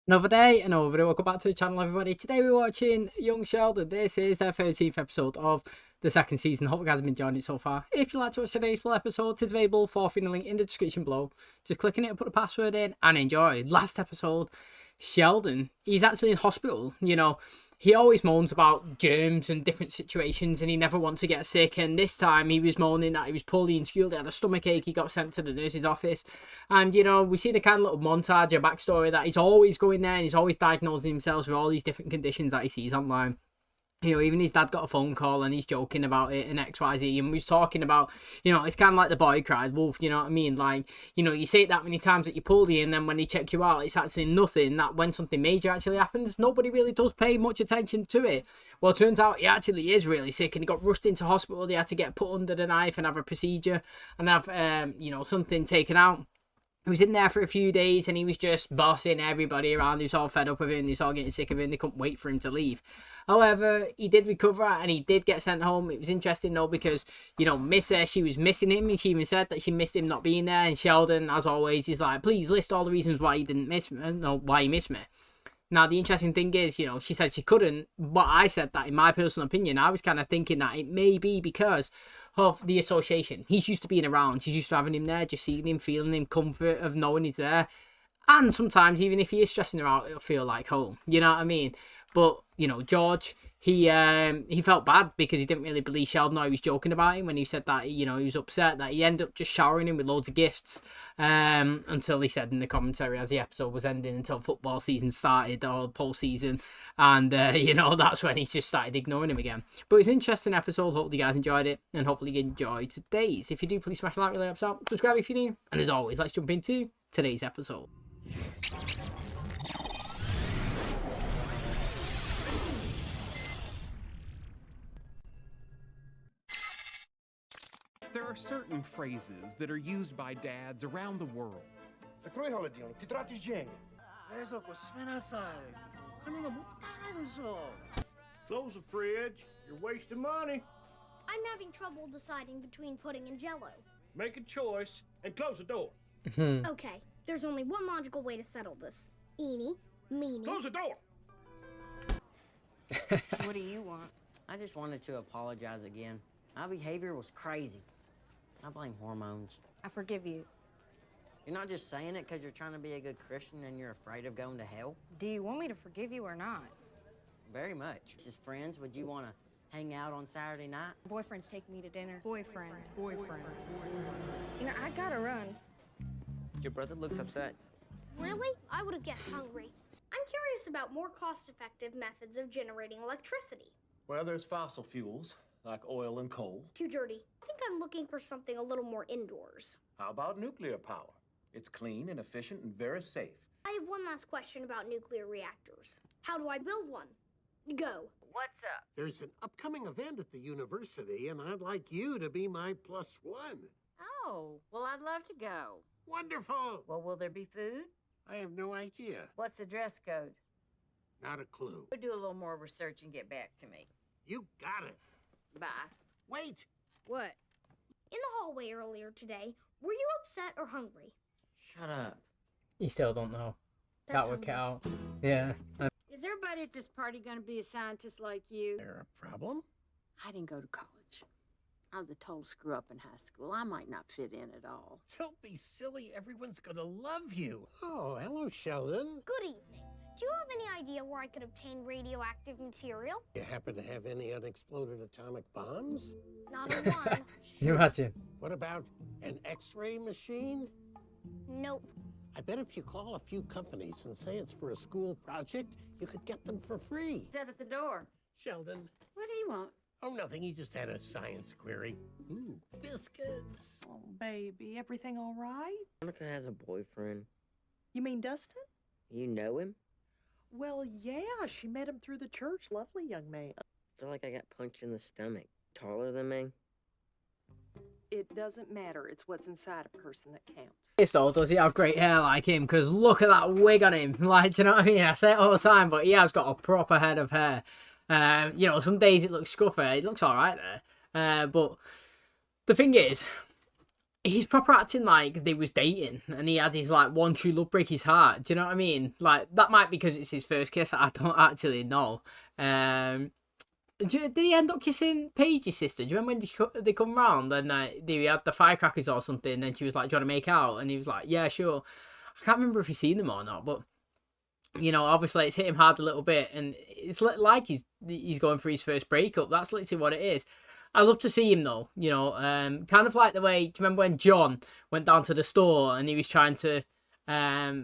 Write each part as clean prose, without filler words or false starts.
Another day, another video. Welcome back to the channel, everybody. Today we're watching Young Sheldon. This is their 13th episode of the second season. Hope you guys have enjoyed it so far. If you'd like to watch today's full episode, it's available for the link in the description below. Just click on it, put the password in, and enjoy. Last episode, Sheldon, he's actually in hospital. You know, he always moans about germs and different situations, and he never wants to get sick. And this time he was moaning that he was poorly in school. He had a stomach ache. He got sent to the nurse's office. And, you know, we see the kind of little montage or backstory that he's always going there and he's always diagnosing himself with all these different conditions that he sees online. You know, even his dad got a phone call and he's joking about it and XYZ. And we was talking about, you know, it's kind of like the boy cried wolf, you know what I mean? Like, you know, you say it that many times that you're poorly, and then when they check you out, it's actually nothing. That when something major actually happens, nobody really does pay much attention to it. Well, it turns out he actually is really sick and he got rushed into hospital. They had to get put under the knife and have a procedure and have, you know, something taken out. He was in there for a few days and he was just bossing everybody around. He was all fed up with him. He was all getting sick of him. They couldn't wait for him to leave. However, he did recover and he did get sent home. It was interesting though because, you know, she was missing him. And she even said that she missed him not being there. And Sheldon, as always, is like, please list all the reasons why you didn't miss me. No, why you missed me. Now, the interesting thing is, you know, she said she couldn't, but I said that in my personal opinion, I was kind of thinking that it may be because of the association. He's used to being around. She's used to having him there, just seeing him, feeling him, comfort of knowing he's there. And sometimes, even if he is stressing her out, it'll feel like home. You know what I mean? But, you know, George, he felt bad because he didn't really believe Sheldon, or he was joking about him when he said that, you know, he was upset that he ended up just showering him with loads of gifts until he said in the commentary as the episode was ending, until football season started, or postseason, and, you know, that's when he just started ignoring him again. But it's an interesting episode. Hopefully you guys enjoyed it, and hopefully you enjoyed today's. If you do, please smash the like, really helps out. Subscribe if you're new, and as always, let's jump into today's episode. There are certain phrases that are used by dads around the world. Закрой холодильник, ты тратишь деньги. Close the fridge. You're wasting money. I'm having trouble deciding between pudding and jello. Make a choice and close the door. Okay, there's only one logical way to settle this. Eeny, meeny. Close the door. What do you want? I just wanted to apologize again. My behavior was crazy. I blame hormones. I forgive you. You're not just saying it because you're trying to be a good Christian and you're afraid of going to hell? Do you want me to forgive you or not? Very much. As friends, would you want to hang out on Saturday night? Boyfriend's taking me to dinner. Boyfriend. You know, I gotta run. Your brother looks upset. Really? I would have guessed hungry. I'm curious about more cost-effective methods of generating electricity. Well, there's fossil fuels, like oil and coal. Too dirty. I think I'm looking for something a little more indoors. How about nuclear power? It's clean and efficient and very safe. I have one last question about nuclear reactors. How do I build one? Go. What's up? There's an upcoming event at the university, and I'd like you to be my +1. Oh, well, I'd love to go. Wonderful! Well, will there be food? I have no idea. What's the dress code? Not a clue. We'll do a little more research and get back to me. You got it. Bye. Wait! What? In the hallway earlier today, were you upset or hungry? Shut up. You still don't know. That's That would hungry. count. Yeah. Is everybody at this party going to be a scientist like you? There a problem? I didn't go to college. I was a total screw up in high school. I might not fit in at all. Don't be silly. Everyone's gonna love you. Oh, hello, Sheldon. Good evening. Do you have any idea where I could obtain radioactive material? You happen to have any unexploded atomic bombs? Not a one. Can you imagine? What about an X-ray machine? Nope. I bet if you call a few companies and say it's for a school project, you could get them for free. Set at the door. Sheldon. What do you want? Oh, nothing. He just had a science query. Ooh, biscuits. Oh, baby, everything all right? Monica has a boyfriend. You mean Dustin? You know him? Well, yeah, she met him through the church. Lovely young man. I feel like I got punched in the stomach. Taller than me? It doesn't matter. It's what's inside a person that counts. Though, does he have great hair like him? Because look at that wig on him. Like, do you know what I mean? I say it all the time, but he has got a proper head of hair. You know, some days it looks scruffy. It looks all right there. But the thing is, he's proper acting like they was dating and he had his like one true love break his heart. Do you know what I mean? Like that might be because it's his first kiss. I don't actually know. Did he end up kissing Paige's sister? Do you remember when they come round and they had the firecrackers or something? And then she was like, "Do you want to make out?" And he was like, "Yeah, sure." I can't remember if he's seen them or not, but you know, obviously it's hit him hard a little bit, and it's like he's going for his first breakup. That's literally what it is. I love to see him though, you know, kind of like the way, do you remember when John went down to the store and he was trying to, I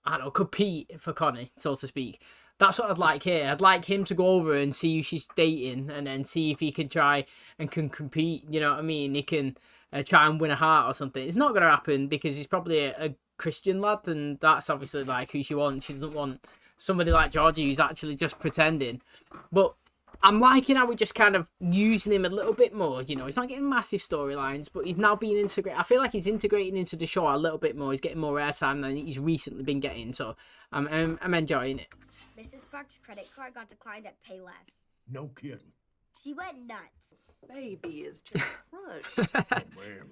don't know, compete for Connie, so to speak. That's what I'd like here. I'd like him to go over and see who she's dating and then see if he can try and can compete, you know what I mean? He can try and win a heart or something. It's not going to happen because he's probably a Christian lad, and that's obviously like who she wants. She doesn't want somebody like Georgie who's actually just pretending. But I'm liking how we're just kind of using him a little bit more. You know, he's not getting massive storylines, but he's now being integrated. I feel like he's integrating into the show a little bit more. He's getting more airtime than he's recently been getting, so I'm enjoying it. Mrs. Park's credit card got declined at Payless. No kidding. She went nuts. Baby is just crushed. Man,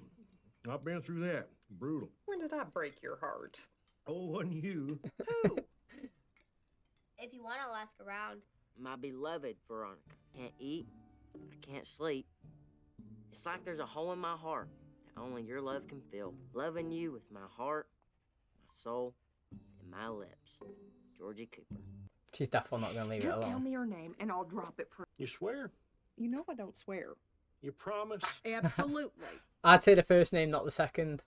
I've been through that. Brutal. When did I break your heart? Oh, and you. Who? If you want, I'll ask around. My beloved Veronica. Can't eat. I can't sleep. It's like there's a hole in my heart that only your love can fill. Loving you with my heart, my soul, and my lips. Georgie Cooper. She's definitely not going to leave it Just tell alone. me her name and I'll drop it for. You swear? You know I don't swear. You promise? Absolutely. I'd say the first name, not the second.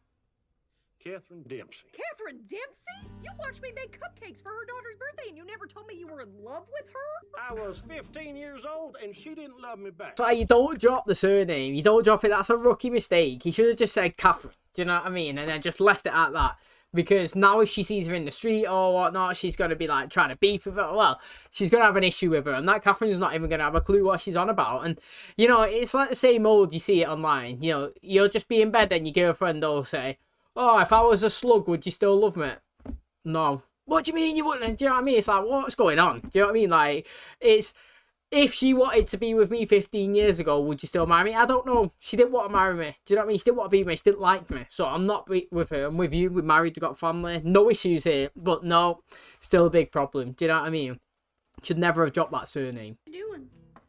Catherine Dempsey. Catherine Dempsey? You watched me make cupcakes for her daughter's birthday and you never told me you were in love with her? I was 15 years old and she didn't love me back. So you don't drop the surname. You don't drop it. That's a rookie mistake. He should have just said Catherine. Do you know what I mean? And then just left it at that. Because now if she sees her in the street or whatnot, she's going to be like trying to beef with her. Well, she's going to have an issue with her. And that Catherine's not even going to have a clue what she's on about. And, you know, it's like the same old, you see it online. You know, you'll just be in bed and your girlfriend will say, "Oh, if I was a slug, would you still love me?" No. What do you mean you wouldn't? Do you know what I mean? It's like, what's going on? Do you know what I mean? Like, it's... If she wanted to be with me 15 years ago, would you still marry me? I don't know. She didn't want to marry me. Do you know what I mean? She didn't want to be with me. She didn't like me. So I'm not with her. I'm with you. We're married. We've got family. No issues here. But no, still a big problem. Do you know what I mean? Should never have dropped that surname. What are you doing?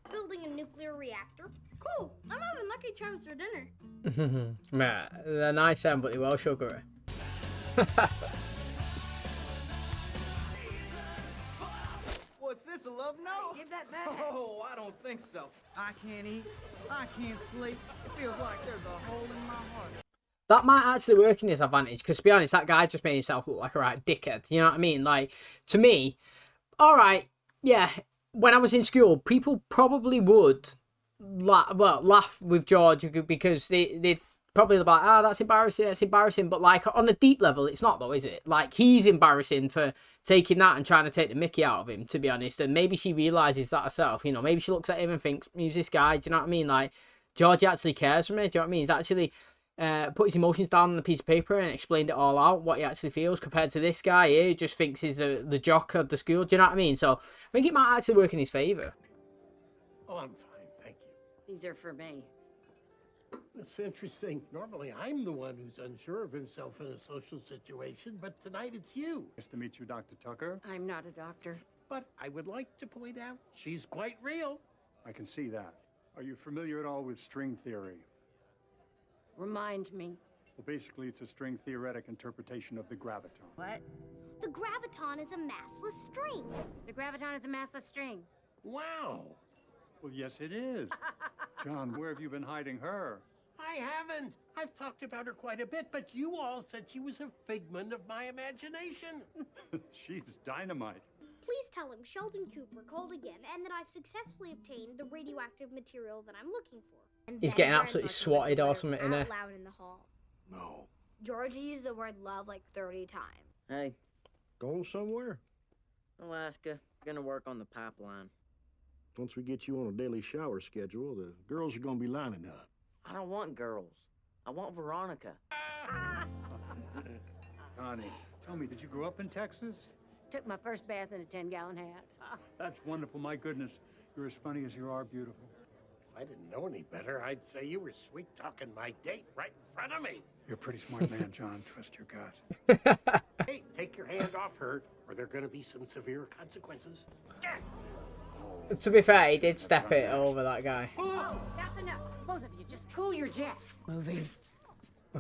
Building a nuclear reactor. Cool. I'm having Lucky Charms for dinner. Man, they're nice, but they're well sugary. What's this, a love note? Give that back. Oh, I don't think so. I can't eat. I can't sleep. It feels like there's a hole in my heart. That might actually work in his advantage, because to be honest, that guy just made himself look like a right dickhead. You know what I mean? Like, to me, alright, yeah, when I was in school, people probably would laugh with George because they'd probably be like, that's embarrassing. But like on a deep level, it's not though, is it? Like he's embarrassing for taking that and trying to take the mickey out of him, to be honest. And maybe she realises that herself, you know, maybe she looks at him and thinks, who's this guy? Do you know what I mean? Like, Georgie actually cares for me, do you know what I mean? He's actually put his emotions down on a piece of paper and explained it all out, what he actually feels, compared to this guy here who just thinks he's the jock of the school, do you know what I mean? So I think it might actually work in his favour. Oh, I'm fine, thank you. These are for me. It's interesting. Normally, I'm the one who's unsure of himself in a social situation, but tonight it's you. Nice to meet you, Dr. Tucker. I'm not a doctor. But I would like to point out she's quite real. I can see that. Are you familiar at all with string theory? Remind me. Well, basically, it's a string theoretic interpretation of the graviton. What? The graviton is a massless string. The graviton is a massless string. Wow. Well, yes, it is. John, where have you been hiding her? I haven't. I've talked about her quite a bit, but you all said she was a figment of my imagination. She's dynamite. Please tell him Sheldon Cooper called again and that I've successfully obtained the radioactive material that I'm looking for. And He's then getting Grandpa absolutely read the swatted or letter something, out innit? loud in the hall. No. Georgie used the word love like 30 times. Hey, Going somewhere? Alaska, gonna work on the pipeline. Once we get you on a daily shower schedule, the girls are gonna be lining up. I don't want girls. I want Veronica. Connie, tell me, did you grow up in Texas? Took my first bath in a 10-gallon hat. That's wonderful. My goodness, you're as funny as you are beautiful. If I didn't know any better, I'd say you were sweet-talking my date right in front of me. You're a pretty smart man, John. Trust your gut. Hey, take your hand off her, or there are going to be some severe consequences. To be fair, he did step it over that guy. Oh, that's enough. Both of you, just cool your jets. Moving.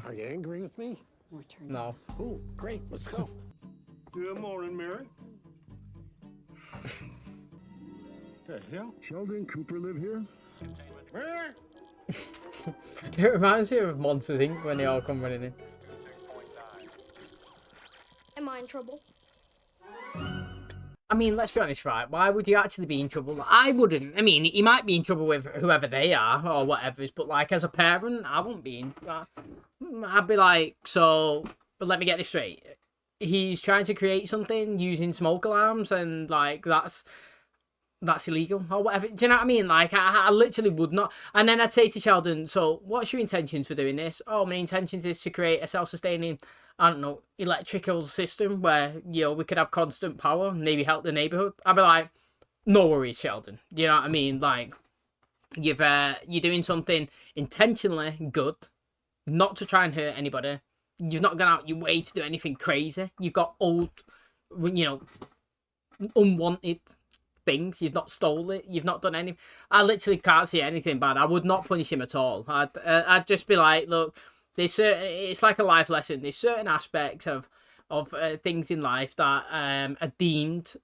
Are you angry with me? More turn. No. Cool, great, let's go. Good morning, Mary. The hell? Sheldon Cooper live here? It reminds me of Monsters Inc. when they all come running in. Am I in trouble? I mean, let's be honest, right? Why would you actually be in trouble? I wouldn't. I mean, you might be in trouble with whoever they are or whatever, but like as a parent, I wouldn't be in. I'd be like, so, but let me get this straight. He's trying to create something using smoke alarms, and like that's illegal or whatever. Do you know what I mean? Like I literally would not. And then I'd say to Sheldon, so what's your intentions for doing this? Oh, my intentions is to create a self-sustaining, I don't know, electrical system where, you know, we could have constant power, maybe help the neighborhood. I'd be like, no worries, Sheldon. You know what I mean? Like you're doing something intentionally good, not to try and hurt anybody. You've not gone out your way to do anything crazy. You've got old, you know, unwanted things. You've not stolen it. You've not done anything. I literally can't see anything bad. I would not punish him at all. I'd just be like, look, it's like a life lesson. There's certain aspects of things in life that are deemed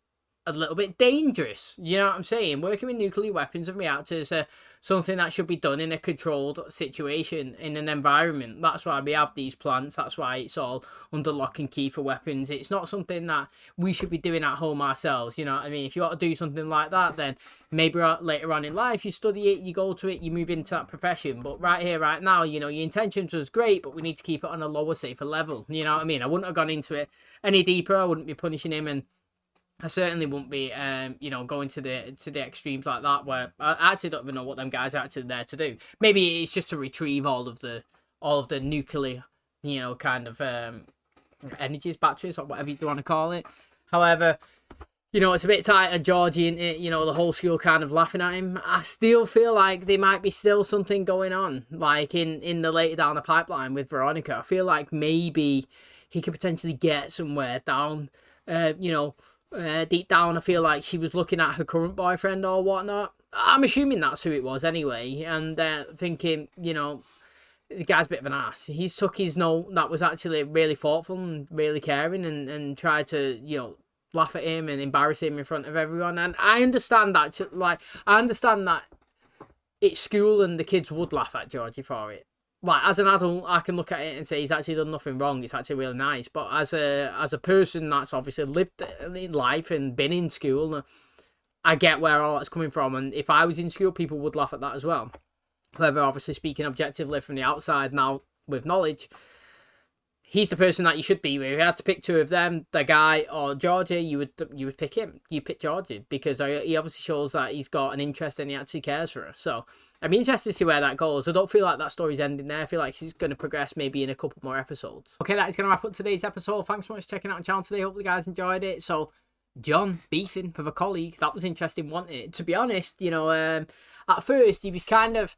a little bit dangerous. You know what I'm saying? Working with nuclear weapons and reactors are something that should be done in a controlled situation, in an environment. That's why we have these plants. That's why it's all under lock and key for weapons. It's not something that we should be doing at home ourselves. You know what I mean? If you want to do something like that, then maybe later on in life, you study it, you go to it, you move into that profession. But right here, right now, you know, your intentions was great, but we need to keep it on a lower, safer level. You know what I mean? I wouldn't have gone into it any deeper. I wouldn't be punishing him, and I certainly wouldn't be, you know, going to the extremes like that, where I actually don't even know what them guys are actually there to do. Maybe it's just to retrieve all of the nuclear, you know, kind of energies, batteries, or whatever you want to call it. However, you know, it's a bit tight, and Georgie, and you know, the whole school kind of laughing at him. I still feel like there might be still something going on, like in the later down the pipeline with Veronica. I feel like maybe he could potentially get somewhere down, you know. Deep down, I feel like she was looking at her current boyfriend or whatnot. I'm assuming that's who it was anyway, and thinking, you know, the guy's a bit of an ass. He's took his note that was actually really thoughtful and really caring, and tried to, you know, laugh at him and embarrass him in front of everyone. And I understand that, like, I understand that it's school and the kids would laugh at Georgie for it. Like, as an adult, I can look at it and say he's actually done nothing wrong. It's actually really nice. But as a person that's obviously lived life and been in school, I get where all that's coming from. And if I was in school, people would laugh at that as well. However, obviously speaking objectively from the outside now with knowledge, he's the person that you should be with. If you had to pick two of them, the guy or Georgie, you would pick him. You pick Georgie because he obviously shows that he's got an interest and he actually cares for her. So I'd be interested to see where that goes. I don't feel like that story's ending there. I feel like he's going to progress maybe in a couple more episodes. Okay, that is going to wrap up today's episode. Thanks so much for checking out the channel today. Hope you guys enjoyed it. So John beefing with a colleague, that was interesting, wasn't it? To be honest, you know, at first he was kind of,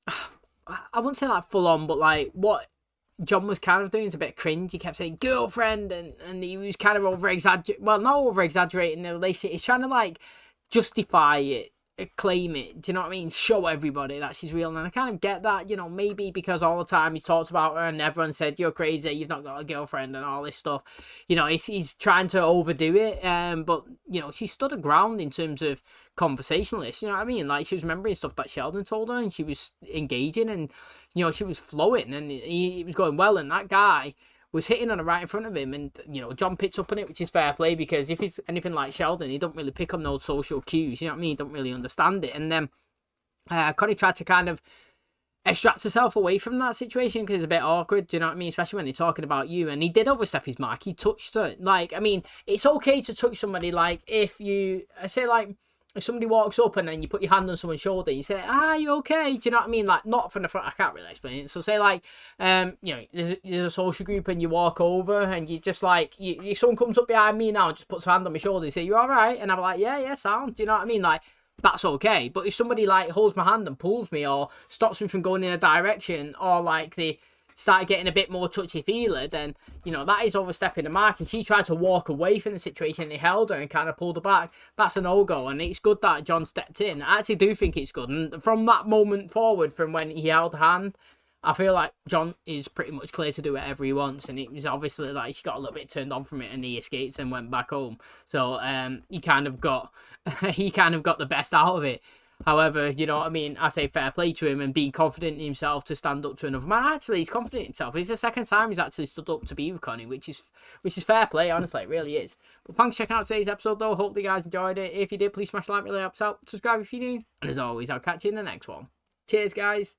I wouldn't say like full on, but like what John was kind of doing is a bit cringe. He kept saying girlfriend, and he was kind of not over exaggerating the relationship. He's trying to like justify it, claim it, do you know what I mean? Show everybody that she's real. And I kind of get that, you know, maybe because all the time he's talked about her and everyone said you're crazy, you've not got a girlfriend and all this stuff. You know, he's trying to overdo it. But you know, she stood her ground in terms of conversationalist. You know what I mean? Like she was remembering stuff that Sheldon told her, and she was engaging, and you know, she was flowing, and he was going well. And that guy was hitting on her right in front of him, and you know, John picked up on it, which is fair play, because if he's anything like Sheldon, he don't really pick on those social cues, you know what I mean? He don't really understand it. And then Connie tried to kind of extract herself away from that situation because it's a bit awkward, do you know what I mean? Especially when they're talking about you. And he did overstep his mark. He touched her. Like, I mean, it's okay to touch somebody. Like, if you, I say, like, if somebody walks up and then you put your hand on someone's shoulder, you say, you okay? Do you know what I mean? Like, not from the front. I can't really explain it. So say, like, you know, there's a social group and you walk over and you just, like, someone comes up behind me now and just puts a hand on my shoulder and say, you all right? And I'm like, yeah, sound. Do you know what I mean? Like, that's okay. But if somebody like holds my hand and pulls me or stops me from going in a direction, or like they start getting a bit more touchy-feely, then, you know, that is overstepping the mark. And she tried to walk away from the situation and he held her and kind of pulled her back. That's a no-go, and it's good that John stepped in. I actually do think it's good. And from that moment forward, from when he held her hand, I feel like John is pretty much clear to do whatever he wants, and it was obviously like she got a little bit turned on from it, and he escaped and went back home. So he kind of got the best out of it. However, you know what I mean, I say fair play to him and being confident in himself to stand up to another man. Actually, he's confident in himself. It's the second time he's actually stood up to be with Connie, which is fair play, honestly, it really is. But thanks for checking out today's episode though. Hope you guys enjoyed it. If you did, please smash the like, really helps out. Subscribe if you're new. And as always, I'll catch you in the next one. Cheers, guys.